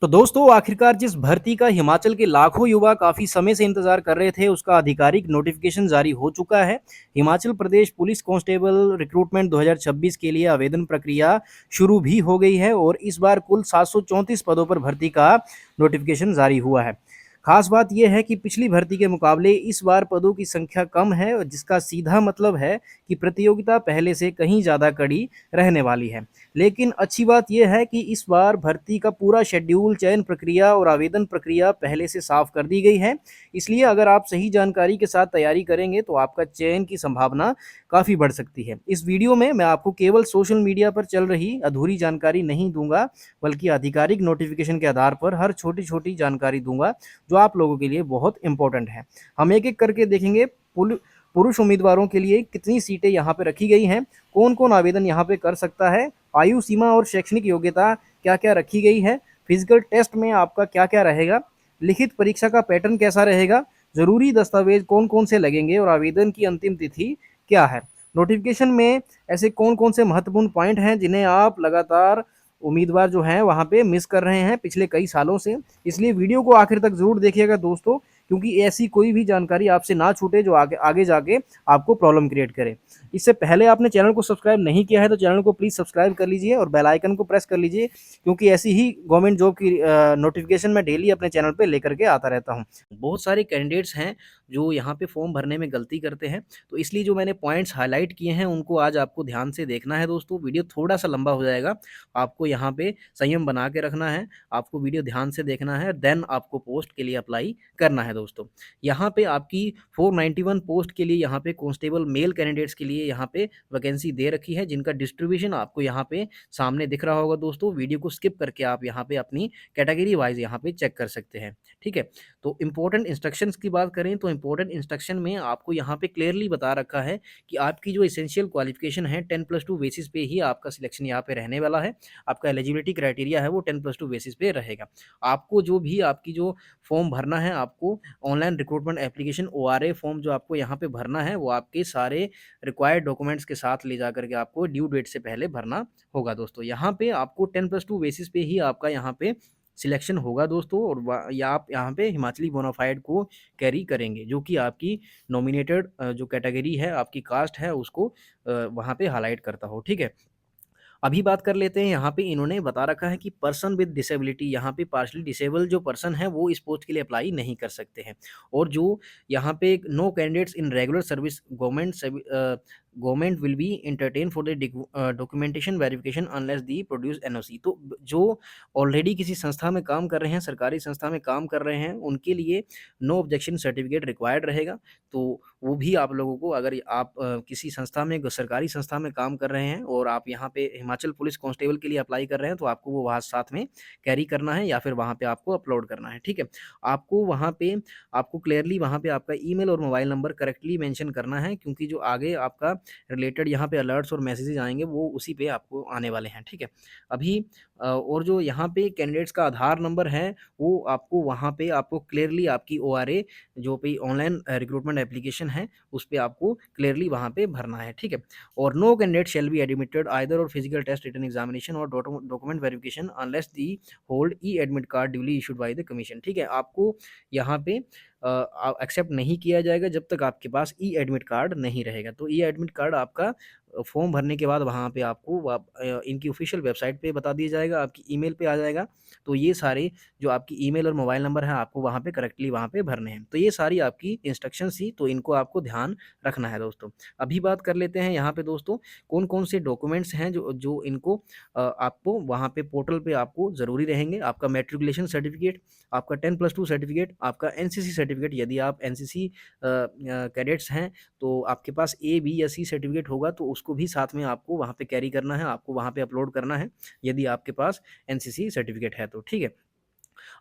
तो दोस्तों आखिरकार जिस भर्ती का हिमाचल के लाखों युवा काफ़ी समय से इंतज़ार कर रहे थे, उसका आधिकारिक नोटिफ़िकेशन जारी हो चुका है। Himachal Pradesh police constable recruitment 2026 के लिए आवेदन प्रक्रिया शुरू भी हो गई है और इस बार कुल 734 पदों पर भर्ती का नोटिफ़िकेशन जारी हुआ है। खास बात यह है कि पिछली भर्ती के मुकाबले इस बार पदों की संख्या कम है और जिसका सीधा मतलब है कि प्रतियोगिता पहले से कहीं ज़्यादा कड़ी रहने वाली है। लेकिन अच्छी बात यह है कि इस बार भर्ती का पूरा शेड्यूल, चयन प्रक्रिया और आवेदन प्रक्रिया पहले से साफ कर दी गई है। इसलिए अगर आप सही जानकारी के साथ तैयारी करेंगे तो आपका चयन की संभावना काफ़ी बढ़ सकती है। इस वीडियो में मैं आपको केवल सोशल मीडिया पर चल रही अधूरी जानकारी नहीं दूंगा, बल्कि आधिकारिक नोटिफिकेशन के आधार पर हर छोटी-छोटी जानकारी दूंगा, जो आप लोगों के लिए बहुत इंपॉर्टेंट है। हम एक-एक करके देखेंगे पुरुष उम्मीदवारों के लिए कितनी सीटें यहाँ पे रखी गई हैं, कौन-कौन आवेदन यहाँ पे कर सकता है, आयु सीमा और शैक्षणिक योग्यता क्या-क्या रखी गई है, फिजिकल टेस्ट में आपका क्या-क्या रहेगा, लिखित परीक्षा का पैटर्न कैसा रहेगा, ज़रूरी दस्तावेज कौन-कौन से लगेंगे और आवेदन की अंतिम तिथि क्या है। नोटिफिकेशन में ऐसे कौन-कौन से महत्वपूर्ण पॉइंट हैं जिन्हें आप लगातार उम्मीदवार जो हैं वहाँ पे मिस कर रहे हैं पिछले कई सालों से। इसलिए वीडियो को आखिर तक ज़रूर देखिएगा दोस्तों, क्योंकि ऐसी कोई भी जानकारी आपसे ना छूटे जो आगे आगे जाके आपको प्रॉब्लम क्रिएट करे। इससे पहले आपने चैनल को सब्सक्राइब नहीं किया है तो चैनल को प्लीज़ सब्सक्राइब कर लीजिए और बेल आइकन को प्रेस कर लीजिए, क्योंकि ऐसी ही गवर्नमेंट जॉब की नोटिफिकेशन मैं डेली अपने चैनल पे लेकर के आता रहता हूँ। बहुत सारे कैंडिडेट्स हैं जो यहाँ पे फॉर्म भरने में गलती करते हैं, तो इसलिए जो मैंने पॉइंट्स हाईलाइट किए हैं उनको आज आपको ध्यान से देखना है दोस्तों। वीडियो थोड़ा सा लंबा हो जाएगा, आपको यहाँ पे संयम बना के रखना है, आपको वीडियो ध्यान से देखना है, देन आपको पोस्ट के लिए अप्लाई करना है दोस्तों। यहाँ पे आपकी 491 पोस्ट के लिए यहाँ पे कांस्टेबल मेल कैंडिडेट्स के लिए यहाँ पे वैकेंसी दे रखी है, जिनका डिस्ट्रीब्यूशन आपको यहाँ पे सामने दिख रहा होगा दोस्तों। वीडियो को स्किप करके आप यहाँ पे अपनी कैटेगरी वाइज यहाँ पे चेक कर सकते हैं, ठीक है। तो इंपॉर्टेंट इंस्ट्रक्शंस की बात करें तो इंपॉर्टेंट इंस्ट्रक्शन में आपको यहाँ पे क्लियरली बता रखा है कि आपकी जो एसेंशियल क्वालिफिकेशन है 10+2 बेसिस पे ही आपका सिलेक्शन यहाँ पे रहने वाला है। आपका एलिजिबिलिटी क्राइटेरिया है वो 10+2 बेसिस पे रहेगा। आपको जो भी आपकी जो फॉर्म भरना है, आपको ऑनलाइन रिक्रूटमेंट एप्लीकेशन ओआरए फॉर्म जो आपको यहाँ पे भरना है, वो आपके सारे रिक्वायर्ड डॉक्यूमेंट्स के साथ ले जाकर के आपको ड्यू डेट से पहले भरना होगा दोस्तों। यहाँ पे आपको 10+2 बेसिस पे ही आपका यहाँ पे सिलेक्शन होगा दोस्तों, और या आप यहाँ पे हिमाचली बोनाफाइड को कैरी करेंगे, जो कि आपकी नॉमिनेटेड जो कैटेगरी है, आपकी कास्ट है, उसको वहाँ पे हाईलाइट करता हो, ठीक है। अभी बात कर लेते हैं, यहाँ पे इन्होंने बता रखा है कि पर्सन विद डिसेबिलिटी, यहाँ पे पार्शियली डिसेबल जो पर्सन है वो इस पोस्ट के लिए अप्लाई नहीं कर सकते हैं। और जो यहाँ पे no candidates in regular service government will be entertain for the documentation verification unless they produce NOC. तो जो ऑलरेडी किसी संस्था में काम कर रहे हैं, सरकारी संस्था में काम कर रहे हैं, उनके लिए नो ऑब्जेक्शन सर्टिफिकेट रिक्वायर्ड रहेगा। तो वो भी आप लोगों को, अगर आप किसी संस्था में, सरकारी संस्था में काम कर रहे हैं और आप यहाँ पे हिमाचल पुलिस कांस्टेबल के लिए अप्लाई कर रहे हैं, तो आपको वो वहाँ साथ में कैरी करना है या फिर वहाँ पे आपको अपलोड करना है, ठीक है। आपको वहाँ पे आपको क्लियरली वहाँ पे आपका ईमेल और मोबाइल नंबर करेक्टली मेंशन करना है, क्योंकि जो आगे आपका रिलेटेड यहाँ पे अलर्ट्स और मैसेजेस आएंगे वो उसी पे आपको आने वाले हैं, ठीक है। अभी और जो यहाँ पे कैंडिडेट्स का आधार नंबर है, वो आपको वहाँ पे आपको क्लियरली आपकी ओआरए जो भी ऑनलाइन रिक्रूटमेंट एप्लीकेशन है, उस पे आपको क्लियरली वहाँ पे भरना है, ठीक है। और no candidate shall be admitted either or physical test, written examination or document verification unless they hold e admit card duly issued by the commission, ठीक है। आपको यहाँ पे एक्सेप्ट नहीं किया जाएगा जब तक आपके पास ई एडमिट कार्ड नहीं रहेगा। तो ई एडमिट कार्ड आपका फॉर्म भरने के बाद वहाँ पे आपको इनकी ऑफिशियल वेबसाइट पे बता दिया जाएगा, आपकी ईमेल पे आ जाएगा। तो ये सारे जो आपकी ईमेल और मोबाइल नंबर है, आपको वहाँ पे करेक्टली वहाँ पे भरने हैं। तो ये सारी आपकी इंस्ट्रक्शंस थी, तो इनको आपको ध्यान रखना है दोस्तों। अभी बात कर लेते हैं यहाँ पे दोस्तों, कौन-कौन से डॉक्यूमेंट्स हैं जो जो इनको आपको वहाँ पे पोर्टल पे आपको ज़रूरी रहेंगे। आपका मैट्रिकुलेशन सर्टिफिकेट, आपका 10+2 सर्टिफिकेट, आपका एनसीसी सर्टिफिकेट, यदि आप एनसीसी कैडेट्स हैं, तो आपके पास ए, बी या सी सर्टिफिकेट होगा, तो उसको भी साथ में आपको वहाँ पे कैरी करना है, आपको वहाँ पे अपलोड करना है, यदि आपके पास एनसीसी सर्टिफिकेट है तो, ठीक है।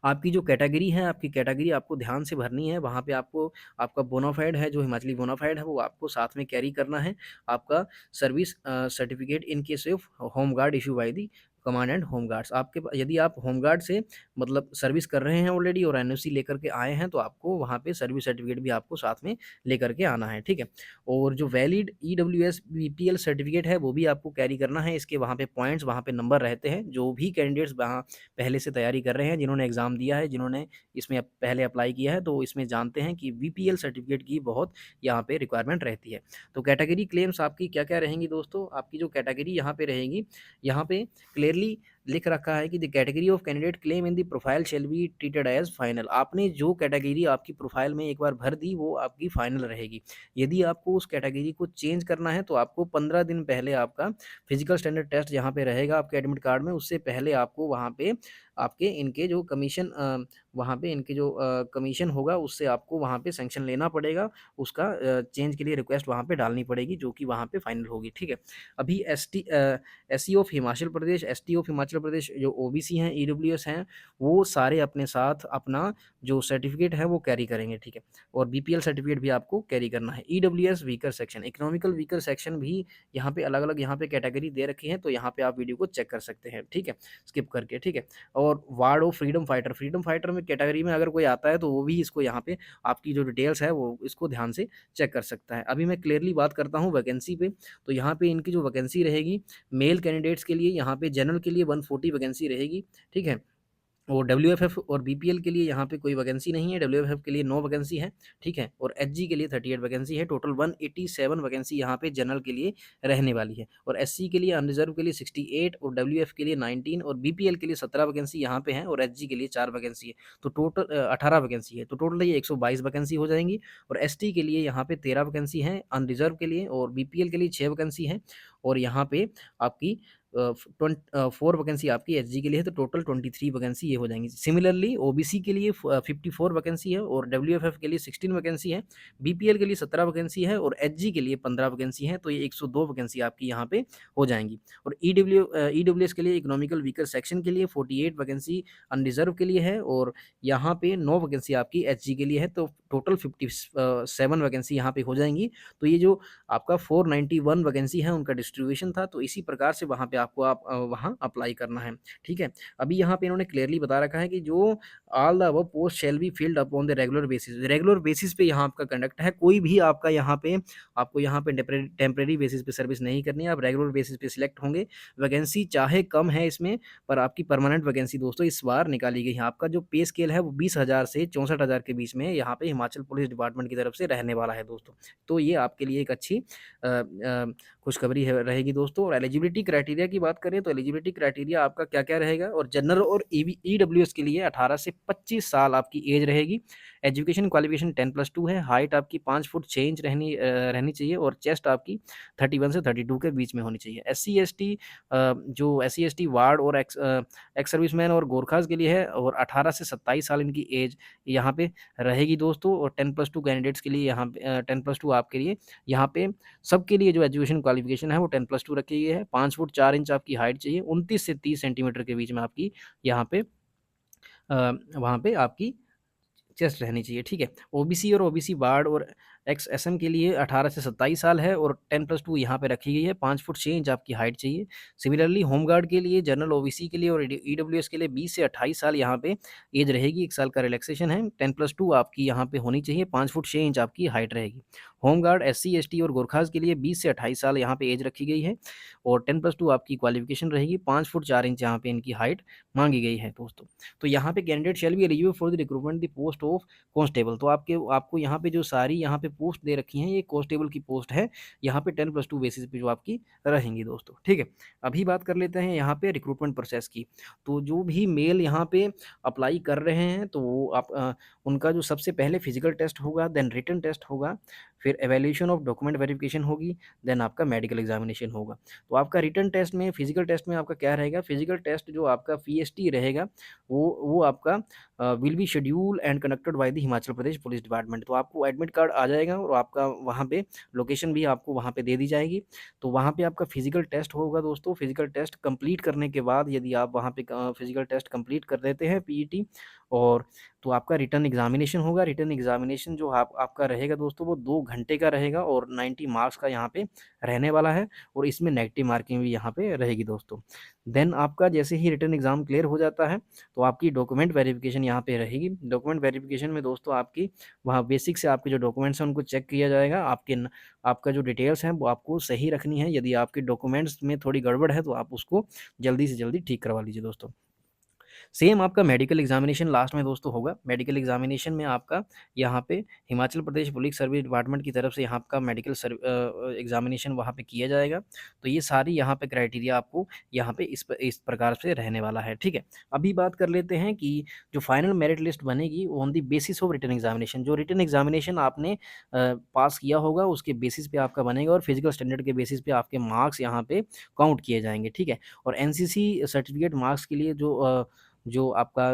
आपकी जो कैटेगरी है, आपकी कैटेगरी आपको ध्यान से भरनी है। वहाँ पे आपको आपका बोनाफाइड है, जो हिमाचली बोनाफाइड है, वो आपको साथ में कैरी करना है। आपका service certificate in case of home guard issue by the command and home guards. आपके यदि आप होमगार्ड से मतलब सर्विस कर रहे हैं ऑलरेडी और एनओसी लेकर के आए हैं, तो आपको वहाँ पे सर्विस सर्टिफिकेट भी आपको साथ में लेकर के आना है, ठीक है। और जो वैलिड ईडब्ल्यूएस बीपीएल सर्टिफिकेट है वो भी आपको कैरी करना है। इसके वहाँ पे पॉइंट्स, वहाँ पे नंबर रहते हैं। जो भी कैंडिडेट्स वहाँ पहले से तैयारी कर रहे हैं, जिन्होंने एग्ज़ाम दिया है, जिन्होंने इसमें पहले अप्लाई किया है, तो इसमें जानते हैं कि बीपीएल सर्टिफिकेट की बहुत यहाँ पे रिक्वायरमेंट रहती है। तो कैटेगरी क्लेम्स आपकी क्या-क्या रहेंगी दोस्तों? आपकी जो कैटेगरी यहाँ पे रहेगी, यहाँ पे क्लियरली लिख रखा है कि the category of candidate claim in the profile shall be treated as final. आपने जो कैटेगरी आपकी प्रोफाइल में एक बार भर दी, वो आपकी फाइनल रहेगी। यदि आपको उस कैटेगरी को चेंज करना है, तो आपको 15 दिन पहले आपका फिजिकल स्टैंडर्ड टेस्ट यहाँ पे रहेगा आपके एडमिट कार्ड में। उससे पहले आपको वहाँ पे आपके इनके जो कमीशन वहाँ पे इनके जो कमीशन होगा, उससे आपको वहाँ पे सैंक्शन लेना पड़ेगा। उसका चेंज के लिए रिक्वेस्ट वहाँ पे डालनी पड़ेगी, जो कि वहाँ पे फाइनल होगी, ठीक है। अभी SC of Himachal Pradesh, ST of Himachal Pradesh, जो ओबीसी हैं, ईडब्ल्यूएस हैं, वो सारे अपने साथ अपना जो सर्टिफिकेट है वो कैरी करेंगे, ठीक है। और बीपीएल सर्टिफिकेट भी आपको कैरी करना है। EWS weaker section, economical weaker section भी यहाँ पे अलग-अलग यहाँ पे कैटेगरी दे रखी है, तो यहाँ पे आप वीडियो को चेक कर सकते हैं, ठीक है, स्किप करके, ठीक है। और ward of freedom fighter, freedom fighter में कैटेगरी में अगर कोई आता है, तो वो भी इसको यहाँ पे आपकी जो डिटेल्स है वो इसको ध्यान से चेक कर सकता है। अभी मैं क्लियरली बात करता हूँ वैकेंसी पे, तो यहाँ पे इनकी जो वैकेंसी रहेगी, मेल कैंडिडेट्स के लिए यहाँ पे जनरल के लिए 140 वैकेंसी रहेगी, ठीक है। और डब्ल्यूएफएफ और बीपीएल के लिए यहाँ पे कोई वैकेंसी नहीं है। डब्ल्यूएफएफ के लिए 9 वैकेंसी है, ठीक है। और एचजी के लिए 38 वैकेंसी है। टोटल 187 वैकेंसी यहाँ पे जनरल के लिए रहने वाली है। और एससी के लिए अनरिजर्व के लिए 68 और डब्ल्यूएफ के लिए 19 और बीपीएल के लिए 17 वैकेंसी यहाँ पे है और एचजी के लिए 4 वैकेंसी है। तो टोटल 18 वैकेंसी है। तो टोटल ये 122 वैकेंसी हो जाएंगी। और एसटी के लिए यहाँ पे 13 वैकेंसी है अनरिजर्व के लिए, और बीपीएल के लिए 6 वैकेंसी है। और यहाँ पे आपकी 4 वैकेंसी आपकी एसजी के लिए है, तो टोटल 23 वैकेंसी ये हो जाएंगी। सिमिलरली ओबीसी के लिए 54 वैकेंसी है और डब्ल्यूएफएफ के लिए 16 वैकेंसी है, बीपीएल के लिए 17 वैकेंसी है और एचजी के लिए 15 वैकेंसी है। तो ये 102 वैकेंसी आपकी यहाँ पे हो जाएंगी। और ईडब्ल्यूएस के लिए, इकोनॉमिकल वीकर सेक्शन के लिए 48 वैकेंसी अनरिजर्व के लिए है और यहाँ पे 9 वैकेंसी आपकी एचजी के लिए है। तो टोटल 57 वैकेंसी यहाँ पे हो जाएंगी। तो ये जो आपका 491 वैकेंसी है उनका डिस्ट्रीब्यूशन था। तो इसी प्रकार से वहाँ पे आपको वहाँ अप्लाई करना है, ठीक है। अभी यहाँ पे इन्होंने क्लियरली बता रखा है कि जो all the above post shall be filled upon the regular basis, regular basis पे यहाँ आपका कंडक्ट है। कोई भी आपका यहाँ पे आपको यहाँ पे टेम्परेरी बेसिस पे सर्विस नहीं करनी है, आप रेगुलर बेसिस पे सिलेक्ट होंगे। वैकेंसी चाहे कम है इसमें, पर आपकी परमानेंट वैकेंसी दोस्तों इस बार निकाली गई है। आपका जो पे स्केल है वो 20,000 से 64,000 के बीच में यहाँ पे हिमाचल पुलिस डिपार्टमेंट की तरफ से रहने वाला है दोस्तों। तो ये आपके लिए एक अच्छी खुशखबरी है रहेगी दोस्तों। और एलिजिबिलिटी क्राइटेरिया की बात करें, तो एलिजिबिलिटी क्राइटेरिया आपका क्या-क्या रहेगा। और जनरल और ईडब्ल्यूएस के लिए 18 से 25 साल आपकी एज रहेगी। एजुकेशन क्वालिफिकेशन 10+2 है। हाइट आपकी 5 फुट 6 इंच रहनी चाहिए और चेस्ट आपकी 31 से 32 के बीच में होनी चाहिए। एससी एसटी जो एससी एसटी वार्ड और एक्स सर्विसमैन और गोरखास के लिए है, और 18 से 27 साल इनकी एज यहाँ पे रहेगी दोस्तों। और 10+2 कैंडिडेट्स के लिए यहाँ पे 10+2 आपके लिए यहाँ पे सबके लिए जो एजुकेशन क्वालिफिकेशन है वो 10+2 रखी गई है। 5 फुट 4 इंच आपकी हाइट चाहिए, 29 से 30 सेंटीमीटर के बीच में आपकी यहाँ पे वहाँ पे आपकी चेस्ट रहनी चाहिए, ठीक है। ओबीसी और ओबीसी वार्ड और एक्स एसएम के लिए 18 से 27 साल है और 10+2 यहाँ पे रखी गई है। 5 फुट 6 इंच आपकी हाइट चाहिए। सिमिलरली होमगार्ड के लिए, जनरल ओबीसी के लिए और ईडब्ल्यूएस के लिए 20 से 28 साल यहाँ पे एज रहेगी। 1 साल का रिलैक्सेशन है। 10+2 आपकी यहाँ पे होनी चाहिए। 5 फुट 6 इंच आपकी हाइट रहेगी। होमगार्ड एससी एसटी और गोरखास के लिए 20 से 28 साल यहाँ पे एज रखी गई है और 10+2 आपकी क्वालिफिकेशन रहेगी। 5 फुट 4 इंच यहाँ पे इनकी हाइट मांगी गई है दोस्तों। तो यहाँ पे candidate shall be eligible for the recruitment the post of constable. तो आपको यहाँ पे जो सारी यहाँ पे पोस्ट दे रखी हैं, ये कांस्टेबल की पोस्ट है। यहाँ पे 10+2 बेसिस पे जो आपकी रहेंगी दोस्तों, ठीक है। अभी बात कर लेते हैं यहाँ पे रिक्रूटमेंट प्रोसेस की। तो जो भी मेल यहाँ पे अप्लाई कर रहे हैं, तो वो उनका जो सबसे पहले फिजिकल टेस्ट होगा, देन रिटन टेस्ट होगा, फिर एवेल्यूशन ऑफ डॉक्यूमेंट वेरिफिकेशन होगी, देन आपका मेडिकल एग्जामिनेशन होगा। तो आपका रिटन टेस्ट में, फिजिकल टेस्ट में आपका क्या रहेगा, फिजिकल टेस्ट जो आपका पीएसटी रहेगा, वो आपका will be schedule and conducted by the Himachal Pradesh police department. तो आपको एडमिट कार्ड आ जाएगा और आपका वहाँ पे लोकेशन भी आपको वहाँ पे दे दी जाएगी। तो वहाँ पे आपका फिजिकल टेस्ट होगा दोस्तों। फिजिकल टेस्ट कंप्लीट करने के बाद, यदि आप वहाँ पे फिजिकल टेस्ट कंप्लीट कर देते हैं पीईटी, और तो आपका रिटन एग्जामिनेशन होगा। रिटन एग्जामिनेशन जो आपका रहेगा दोस्तों वो 2 घंटे का रहेगा और 90 मार्क्स का यहाँ पे रहने वाला है, और इसमें नेगेटिव मार्किंग भी यहाँ पे रहेगी दोस्तों। देन आपका जैसे ही रिटन एग्जाम क्लियर हो जाता है तो आपकी डॉक्यूमेंट वेरिफिकेशन यहाँ पे रहेगी। डॉक्यूमेंट वेरिफिकेशन में दोस्तों आपकी वहाँ बेसिक से आपके जो डॉक्यूमेंट्स हैं उनको चेक किया जाएगा। आपका जो डिटेल्स हैं वो आपको सही रखनी है। यदि आपके डॉक्यूमेंट्स में थोड़ी गड़बड़ है तो आप उसको जल्दी से जल्दी ठीक करवा लीजिए दोस्तों। सेम आपका मेडिकल एग्जामिनेशन लास्ट में दोस्तों होगा। मेडिकल एग्जामिनेशन में आपका यहाँ पे Himachal Pradesh police service department की तरफ से यहाँ का मेडिकल एग्जामिनेशन वहाँ पे किया जाएगा। तो ये सारी यहाँ पे क्राइटेरिया आपको यहाँ पे इस प्रकार से रहने वाला है, ठीक है। अभी बात कर लेते हैं कि जो फाइनल मेरिट लिस्ट बनेगी वो on the basis of written examination, जो रिटन एग्जामिनेशन आपने पास किया होगा उसके बेसिस पे आपका बनेगा, और फिजिकल स्टैंडर्ड के बेसिस पे आपके मार्क्स यहाँ पे काउंट किए जाएंगे, ठीक है। और एनसीसी सर्टिफिकेट मार्क्स के लिए जो आपका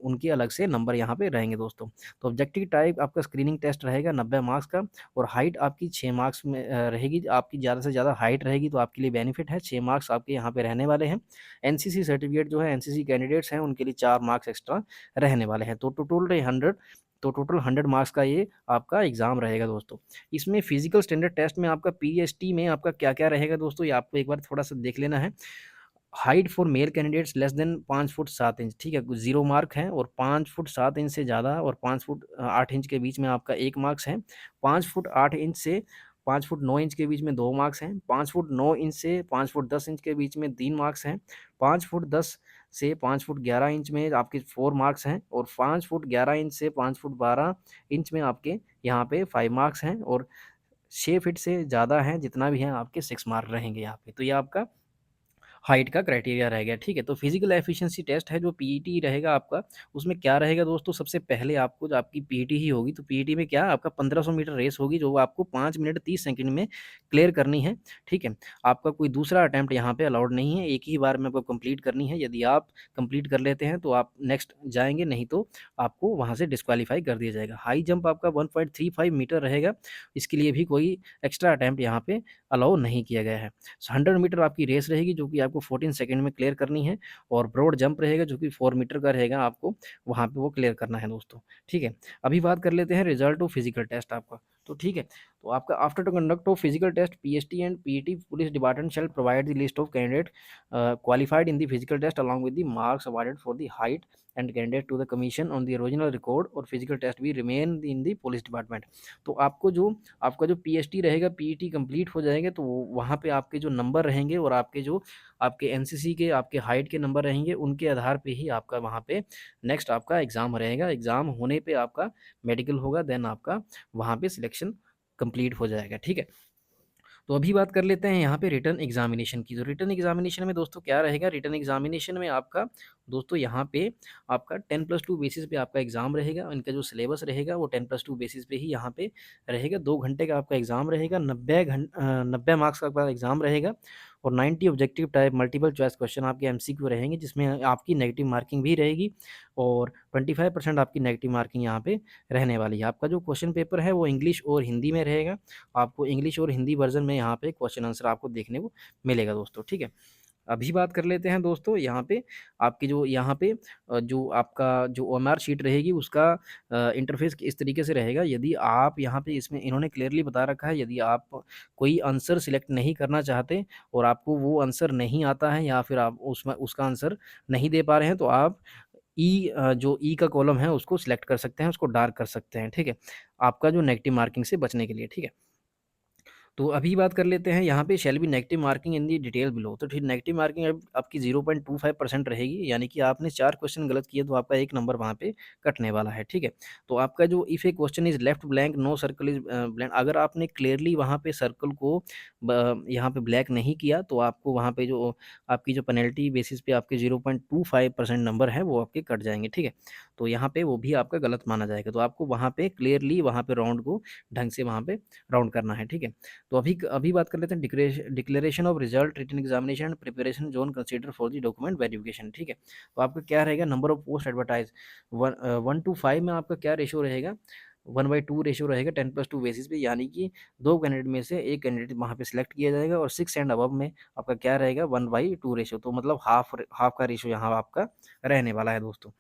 उनके अलग से नंबर यहाँ पे रहेंगे दोस्तों। तो ऑब्जेक्टिव टाइप आपका स्क्रीनिंग टेस्ट रहेगा 90 मार्क्स का, और हाइट आपकी 6 मार्क्स में रहेगी। आपकी ज़्यादा से ज़्यादा हाइट रहेगी तो आपके लिए बेनिफिट है, 6 मार्क्स आपके यहाँ पे रहने वाले हैं। एनसीसी सर्टिफिकेट जो है एनसीसी कैंडिडेट्स हैं उनके लिए 4 मार्क्स एक्स्ट्रा रहने वाले हैं। तो टोटल 100 मार्क्स का ये आपका एग्जाम रहेगा दोस्तों। इसमें फिजिकल स्टैंडर्ड टेस्ट में आपका पीएसटी में आपका क्या क्या रहेगा दोस्तों, ये आपको एक बार थोड़ा सा देख लेना है। Height for male candidates less than 5 foot 7 inch, ठीक है, 0 मार्क है। और 5 फुट 7 इंच से ज़्यादा और 5 फुट 8 इंच के बीच में आपका 1 मार्क्स है। 5 फुट 8 इंच से 5 फुट 9 इंच के बीच में 2 मार्क्स हैं। 5 फुट 9 इंच से 5 फुट 10 इंच के बीच में 3 मार्क्स हैं। 5 फुट 10 से 5 फुट 11 इंच में आपके 4 मार्क्स हैं। और 5 फुट 11 इंच से 5 फुट 12 इंच में आपके यहाँ पे 5 मार्क्स हैं। और 6 फीट से ज़्यादा हैं जितना भी हैं आपके 6 मार्क रहेंगे यहाँ पे। तो ये आपका हाइट का क्राइटेरिया रह गया, ठीक है। तो फिजिकल एफिशिएंसी टेस्ट है जो पीईटी रहेगा आपका, उसमें क्या रहेगा दोस्तों, सबसे पहले आपको जो आपकी पीईटी ही होगी तो पीईटी में क्या आपका 1500 मीटर रेस होगी जो आपको 5 मिनट 30 सेकंड में क्लियर करनी है, ठीक है। आपका कोई दूसरा अटैम्प्ट यहाँ पे अलाउड नहीं है, एक ही बार में आपको कंप्लीट करनी है। यदि आप कंप्लीट कर लेते हैं तो आप नेक्स्ट जाएंगे, नहीं तो आपको वहाँ से डिस्क्वालीफाई कर दिया जाएगा। हाई जंप आपका 1.35 मीटर रहेगा, इसके लिए भी कोई एक्स्ट्रा अटैम्प्ट यहाँ पे अलाउ नहीं किया गया है। 100 मीटर आपकी रेस रहेगी जो कि आपको 14 सेकंड में क्लियर करनी है। और ब्रॉड जंप रहेगा जो कि 4 मीटर का रहेगा, आपको वहाँ पे वो क्लियर करना है दोस्तों, ठीक है। अभी बात कर लेते हैं रिजल्ट ऑफ फिजिकल टेस्ट आपका, तो ठीक है। तो आपका after to conduct of physical test PST and PET police department shall provide the list of candidate qualified in the physical test along with the marks awarded for the height and candidate to the commission on the original record, और physical test भी remain in the police department. तो आपका जो PST रहेगा, PET complete हो जाएगा तो वहाँ पे आपके जो नंबर रहेंगे और आपके एनसीसी के आपके हाइट के नंबर रहेंगे, उनके आधार पे ही आपका वहाँ पे नेक्स्ट आपका एग्ज़ाम रहेगा। एग्ज़ाम होने पे आपका मेडिकल होगा, देन आपका वहाँ पे सिलेक्शन कंप्लीट हो जाएगा, ठीक है। तो अभी बात कर लेते हैं यहाँ पे रिटर्न एग्जामिनेशन की। तो रिटर्न एग्जामिनेशन में दोस्तों क्या रहेगा, रिटर्न एग्जामिनेशन में आपका दोस्तों यहाँ पे आपका 10+2 बेसिस पे आपका एग्ज़ाम रहेगा। इनका जो सिलेबस रहेगा वो 10+2 बेसिस पे ही यहाँ पे रहेगा। 2 घंटे का आपका एग्ज़ाम रहेगा, 90 मार्क्स का आपका एग्ज़ाम रहेगा। और 90 objective type multiple choice question आपके एमसीक्यू रहेंगे, जिसमें आपकी नेगेटिव मार्किंग भी रहेगी। और 25% आपकी नेगेटिव मार्किंग यहाँ पे रहने वाली है। आपका जो क्वेश्चन पेपर है वो इंग्लिश और हिंदी में रहेगा। आपको इंग्लिश और हिंदी वर्जन में यहाँ पे क्वेश्चन आंसर आपको देखने को मिलेगा दोस्तों, ठीक है। अभी बात कर लेते हैं दोस्तों यहाँ पे आपकी जो यहाँ पे जो आपका जो ओएमआर शीट रहेगी उसका इंटरफेस इस तरीके से रहेगा। यदि आप यहाँ पे इसमें इन्होंने क्लियरली बता रखा है, यदि आप कोई आंसर सिलेक्ट नहीं करना चाहते और आपको वो आंसर नहीं आता है या फिर आप उसमें उसका आंसर नहीं दे पा रहे हैं तो आप जो ई का कॉलम है उसको सिलेक्ट कर सकते हैं, उसको डार्क कर सकते हैं, ठीक है, आपका जो नेगेटिव मार्किंग से बचने के लिए, ठीक है। तो अभी बात कर लेते हैं यहाँ पे shall be negative marking in the detail below. तो ठीक नेगेटिव मार्किंग अब आपकी 0.25% रहेगी, यानी कि आपने 4 क्वेश्चन गलत किए तो आपका 1 नंबर वहाँ पे कटने वाला है, ठीक है। तो आपका जो if a question is left blank no circle is blank, अगर आपने क्लियरली वहाँ पे सर्कल को यहाँ पे ब्लैक नहीं किया तो आपको वहाँ पे जो आपकी जो पेनल्टी बेसिस पे आपके 0.25% नंबर है वो आपके कट जाएंगे, ठीक है। तो यहाँ पे वो भी आपका गलत माना जाएगा। तो आपको वहाँ पे क्लियरली वहाँ पे राउंड को ढंग से वहाँ पे राउंड करना है, ठीक है। तो अभी बात कर लेते हैं declaration of result written examination and preparation zone consider for the document verification, ठीक है। तो आपका क्या रहेगा, नंबर ऑफ पोस्ट एडवर्टाइज 1:5 में आपका क्या रेशो रहेगा, 1/2 रेशो रहेगा 10+2 बेसिस पे, यानी कि 2 कैंडिडेट में से एक कैंडिडेट वहाँ पे सिलेक्ट किया जाएगा। और 6 एंड अबव में आपका क्या रहेगा 1/2 रेशो, तो मतलब हाफ हाफ का रेशो यहाँ आपका रहने वाला है दोस्तों।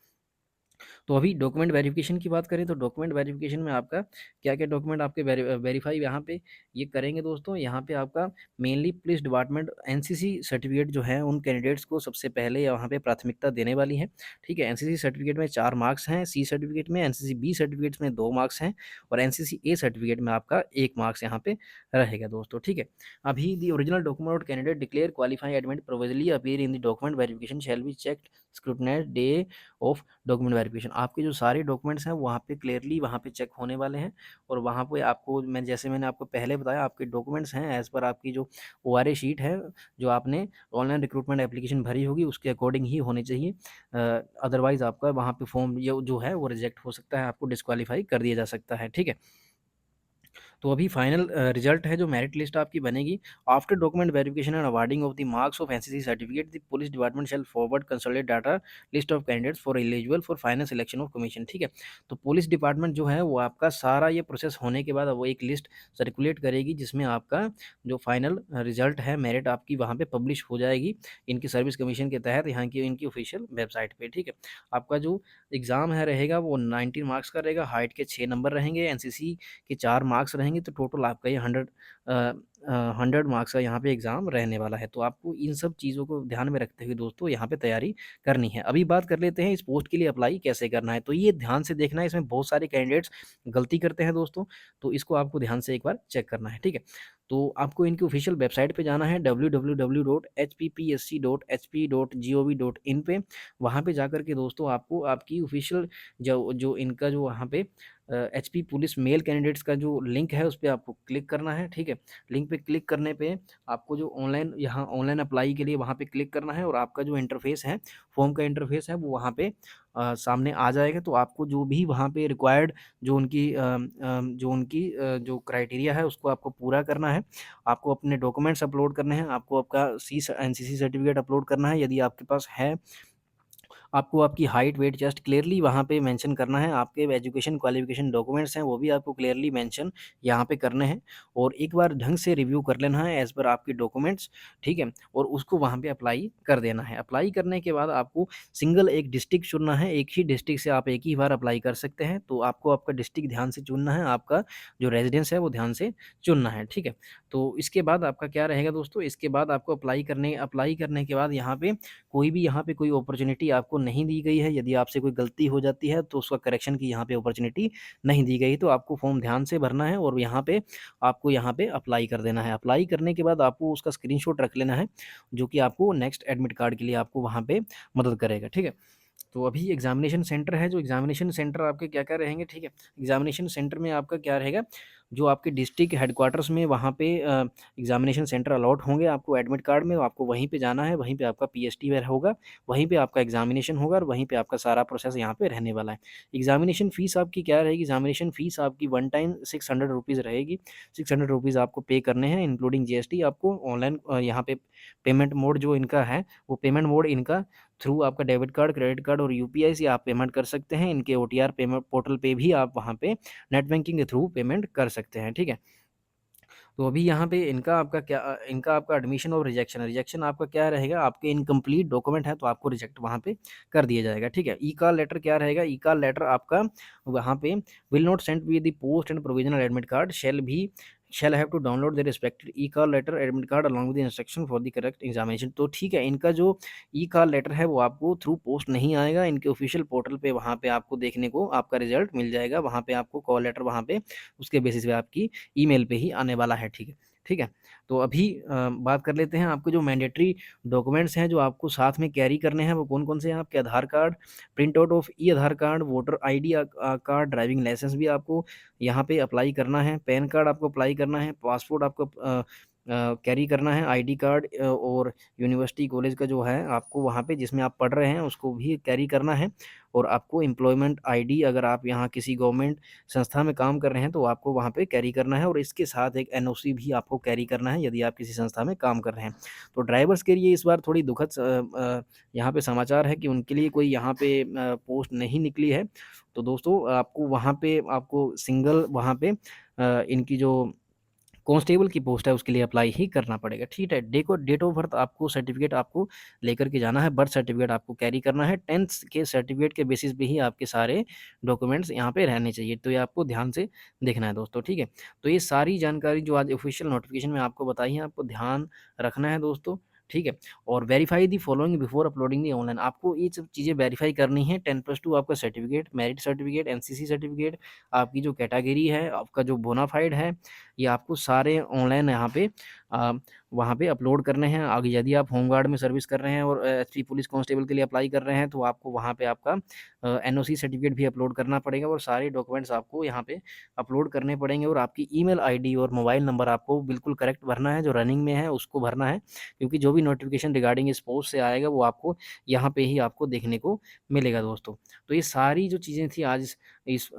तो अभी डॉक्यूमेंट वेरिफिकेशन की बात करें तो डॉक्यूमेंट वेरिफिकेशन में आपका क्या-क्या डॉक्यूमेंट आपके वेरीफाई यहाँ पे ये करेंगे दोस्तों। यहाँ पे आपका mainly police department NCC certificate जो है उन कैंडिडेट्स को सबसे पहले यहाँ पे प्राथमिकता देने वाली है, ठीक है। एनसीसी सर्टिफिकेट में 4 मार्क्स हैं, सी सर्टिफिकेट में, एनसीसी बी सर्टिफिकेट्स में 2 मार्क्स हैं और एनसीसी ए सर्टिफिकेट में आपका 1 मार्क्स यहाँ पे रहेगा दोस्तों, ठीक है। अभी the original document candidate declare qualify admit provisionally appear in the document verification shall be checked scrutinised day of document verification. आपके जो सारे डॉक्यूमेंट्स हैं वहाँ पे क्लियरली वहाँ पे चेक होने वाले हैं और वहाँ पे आपको मैंने आपको पहले बताया आपके डॉक्यूमेंट्स हैं एज़ पर आपकी जो ओआरए शीट है जो आपने ऑनलाइन रिक्रूटमेंट एप्लीकेशन भरी होगी उसके अकॉर्डिंग ही होनी चाहिए। अदरवाइज़ आपका वहाँ पे फॉर्म जो है वो रिजेक्ट हो सकता है, आपको डिस्क्वालीफाई कर दिया जा सकता है, ठीक है। तो अभी फाइनल रिजल्ट है जो मेरिट लिस्ट आपकी बनेगी। After document verification and awarding of the marks of NCC certificate the police department shall forward consolidate data list of candidates for eligible for final selection of commission, ठीक है। तो police department जो है वो आपका सारा ये प्रोसेस होने के बाद वो एक लिस्ट सर्कुलेट करेगी जिसमें आपका जो फाइनल रिजल्ट है मेरिट आपकी वहाँ पे पब्लिश हो जाएगी इनकी सर्विस कमीशन के तहत यहाँ की इनकी ऑफिशियल वेबसाइट पे, ठीक है। आपका जो एग्ज़ाम है रहेगा वो 19 मार्क्स का रहेगा, हाइट के 6 नंबर रहेंगे, एनसीसी के 4 मार्क्स रहेंगे, तो टोटल आपका ये 100 मार्क्स का यहाँ पे एग्ज़ाम रहने वाला है। तो आपको इन सब चीज़ों को ध्यान में रखते हुए दोस्तों यहाँ पे तैयारी करनी है। अभी बात कर लेते हैं इस पोस्ट के लिए अप्लाई कैसे करना है। तो ये ध्यान से देखना है, इसमें बहुत सारे कैंडिडेट्स गलती करते हैं दोस्तों, तो इसको आपको ध्यान से एक बार चेक करना है, ठीक है। तो आपको इनकी ऑफिशियल वेबसाइट पे जाना है www.hppsc.hp.gov.in पे। वहाँ पे जाकर के दोस्तों आपको आपकी ऑफिशियल जो जो इनका जो वहाँ पे एचपी पुलिस मेल कैंडिडेट्स का जो लिंक है उस पे आपको क्लिक करना है, ठीक है। लिंक पे क्लिक करने पे आपको जो ऑनलाइन अप्लाई के लिए वहाँ पे क्लिक करना है और आपका जो इंटरफेस है, फॉर्म का इंटरफेस है वो वहाँ पे सामने आ जाएगा। तो आपको जो भी वहाँ पे रिक्वायर्ड जो क्राइटेरिया है उसको आपको पूरा करना है। आपको अपने डॉक्यूमेंट्स अपलोड करने हैं, आपको आपका एनसीसी सर्टिफिकेट अपलोड करना है यदि आपके पास है। आपको आपकी हाइट, वेट, चेस्ट क्लियरली वहाँ पे मेंशन करना है। आपके एजुकेशन क्वालिफ़िकेशन डॉक्यूमेंट्स हैं वो भी आपको क्लियरली मेंशन यहाँ पे करने हैं और एक बार ढंग से रिव्यू कर लेना है एज़ पर आपके डॉक्यूमेंट्स, ठीक है? और उसको वहाँ पे अप्लाई कर देना है। अप्लाई करने के बाद आपको सिंगल एक डिस्ट्रिक्ट चुनना है, एक ही डिस्ट्रिक्ट से आप एक ही बार अप्लाई कर सकते हैं। तो आपको आपका डिस्ट्रिक्ट ध्यान से चुनना है, आपका जो रेज़िडेंस है वो ध्यान से चुनना है, ठीक है? तो इसके बाद आपका क्या रहेगा दोस्तों, इसके बाद आपको अप्लाई करने के बाद यहाँ पे कोई अपॉर्च्युनिटी आपको नहीं दी गई है, यदि आपसे कोई गलती हो जाती है तो उसका करेक्शन की यहाँ पे अपॉर्च्युनिटी नहीं दी गई, तो आपको फॉर्म ध्यान से भरना है और यहाँ पे अप्लाई कर देना है। अप्लाई करने के बाद आपको उसका स्क्रीनशॉट रख लेना है, जो कि आपको नेक्स्ट एडमिट कार्ड के लिए आपको वहाँ पे मदद करेगा, ठीक है। तो अभी एग्ज़ामिनेशन सेंटर है, जो एग्ज़ामिनेशन सेंटर आपके क्या-क्या रहेंगे, ठीक है। एग्ज़ामिनेशन सेंटर में आपका क्या रहेगा, जो आपके डिस्ट्रिक्ट हेडक्वार्टर्स में वहाँ पे एग्ज़ामिनेशन सेंटर अलॉट होंगे आपको एडमिट कार्ड में, आपको वहीं पे जाना है, वहीं पे आपका पीएसटी वेयर होगा, वहीं पे आपका एग्ज़ामिनेशन होगा और वहीं पे आपका सारा प्रोसेस यहाँ पे रहने वाला है। एग्ज़ामिनेशन फ़ीस आपकी क्या रहेगी, एग्ज़ामिनेशन फ़ीस आपकी वन टाइम ₹600 रहेगी। ₹600 आपको पे करने हैं इंक्लूडिंग जीएसटी। आपको ऑनलाइन यहाँ पे पेमेंट मोड जो इनका है, वो पेमेंट मोड इनका थ्रू आपका डेबिट कार्ड, क्रेडिट कार्ड और यूपीआई से आप पेमेंट कर सकते हैं। इनके ओटीआर पेमेंट पोर्टल पे भी आप वहाँ पे नेट बैंकिंग के थ्रू पेमेंट कर सकते हैं, ठीक है। तो अभी यहाँ पे इनका आपका एडमिशन और रिजेक्शन आपका क्या रहेगा, आपके इनकम्प्लीट डॉक्यूमेंट है तो आपको रिजेक्ट वहाँ पे कर दिया जाएगा, ठीक है। ई-कॉल लेटर क्या रहेगा, ई-कॉल लेटर आपका वहाँ पे will not send with the post and provisional admit card shall have to download the respective e-call letter admit card along with instruction for the correct examination. तो ठीक है, इनका जो ई-कॉल लेटर है वो आपको थ्रू पोस्ट नहीं आएगा, इनके ऑफिशियल पोर्टल पे वहाँ पे आपको देखने को आपका रिजल्ट मिल जाएगा। वहाँ पे आपको कॉल लेटर वहाँ पे उसके बेसिस पे आपकी ईमेल पे ही आने वाला है, ठीक है। ठीक है? तो अभी बात कर लेते हैं आपके जो मैंडेटरी डॉक्यूमेंट्स हैं जो आपको साथ में कैरी करने हैं वो कौन-कौन से हैं, आपके आधार card, print out of ई-आधार card, voter ID card, driving licence भी आपको यहाँ पे अप्लाई करना है, पैन कार्ड आपको अप्लाई करना है, पासपोर्ट आपको कैरी करना है, आईडी कार्ड और यूनिवर्सिटी कॉलेज का जो है आपको वहाँ पे जिसमें आप पढ़ रहे हैं उसको भी कैरी करना है और आपको एम्प्लॉयमेंट आईडी अगर आप यहाँ किसी गवर्नमेंट संस्था में काम कर रहे हैं तो आपको वहाँ पे कैरी करना है और इसके साथ एक एनओसी भी आपको कैरी करना है यदि आप किसी संस्था में काम कर रहे हैं। तो ड्राइवर्स के लिए इस बार थोड़ी दुखद यहाँ पे समाचार है कि उनके लिए कोई यहाँ पे पोस्ट नहीं निकली है। तो दोस्तों आपको वहाँ पे आपको सिंगल वहाँ पे इनकी जो कांस्टेबल की पोस्ट है उसके लिए अप्लाई ही करना पड़ेगा। ठीक है, डेट ऑफ बर्थ आपको सर्टिफिकेट आपको लेकर के जाना है, बर्थ सर्टिफिकेट आपको कैरी करना है, 10th के सर्टिफिकेट के बेसिस पे ही आपके सारे डॉक्यूमेंट्स यहाँ पे रहने चाहिए। तो ये आपको ध्यान से देखना है दोस्तों, ठीक है। तो ये सारी जानकारी जो आज ऑफिशियल नोटिफिकेशन में आपको बताई है, आपको ध्यान रखना है दोस्तों, ठीक है। और verify the following before uploading the online, आपको ये सब चीज़ें वेरीफाई करनी है। 10+2 आपका certificate, merit certificate, NCC certificate, आपकी जो कैटेगरी है, आपका जो बोनाफाइड है, ये आपको सारे ऑनलाइन यहाँ पे वहाँ पे अपलोड करने हैं। आगे यदि आप होमगार्ड में सर्विस कर रहे हैं और एसपी पुलिस कांस्टेबल के लिए अप्लाई कर रहे हैं, तो आपको वहाँ पे आपका एनओसी सर्टिफिकेट भी अपलोड करना पड़ेगा और सारे डॉक्यूमेंट्स आपको यहाँ पे अपलोड करने पड़ेंगे। और आपकी ईमेल आईडी और मोबाइल नंबर आपको बिल्कुल करेक्ट भरना है, जो रनिंग में है उसको भरना है, क्योंकि जो भी नोटिफिकेशन रिगार्डिंग इस पोस्ट से आएगा वो आपको यहाँ पे ही आपको देखने को मिलेगा दोस्तों। तो ये सारी जो चीज़ें थी आज इस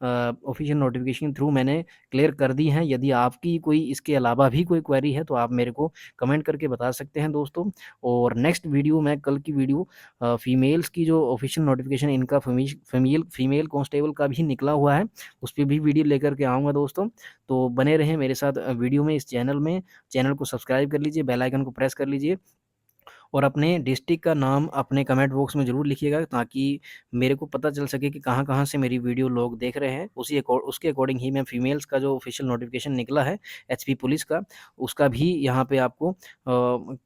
ऑफिशियल नोटिफिकेशन के थ्रू मैंने क्लियर कर दी हैं। यदि आपकी कोई इसके अलावा भी कोई क्वेरी है तो आप मेरे को कमेंट करके बता सकते हैं दोस्तों। और नेक्स्ट वीडियो में, कल की वीडियो, फीमेल्स की जो ऑफिशियल नोटिफिकेशन इनका फीमेल कांस्टेबल का भी निकला हुआ है, उस पर भी वीडियो लेकर के आऊँगा दोस्तों। तो बने रहें मेरे साथ वीडियो में, इस चैनल में। चैनल को सब्सक्राइब कर लीजिए, बेल आइकन को प्रेस कर लीजिए और अपने डिस्ट्रिक्ट का नाम अपने कमेंट बॉक्स में ज़रूर लिखिएगा, ताकि मेरे को पता चल सके कि कहाँ-कहाँ से मेरी वीडियो लोग देख रहे हैं। उसके अकॉर्डिंग ही मैं फीमेल्स का जो ऑफिशियल नोटिफिकेशन निकला है एचपी पुलिस का, उसका भी यहाँ पे आपको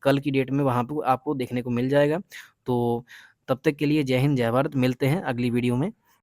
कल की डेट में वहाँ पे आपको देखने को मिल जाएगा। तो तब तक के लिए जय हिंद, जय भारत। मिलते हैं अगली वीडियो में।